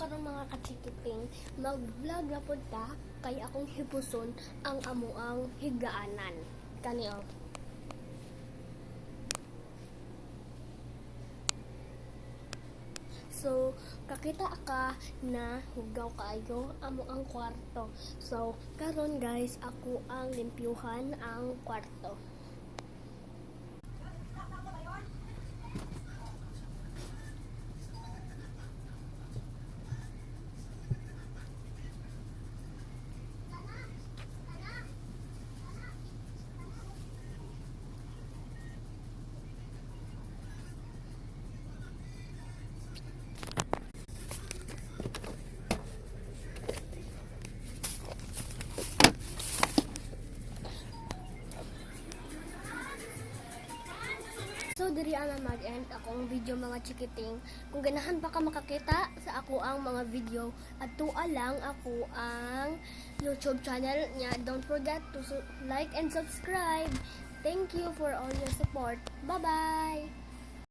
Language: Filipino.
karong mga kachikiting, mag-vlog na po ta kay akong hipuson ang amuang higaanan. Kaniyo. So, kakita ka na hugaw kaayo amo ang kwarto. So, karon guys, ako ang limpyuhan ang kwarto. So, diri ana mag-end akong video mga chikiting. Kung ganahan pa ka makakita sa ako ang mga video, at tuwa lang ako ang YouTube channel niya. Don't forget to like and subscribe. Thank you for all your support. Bye-bye!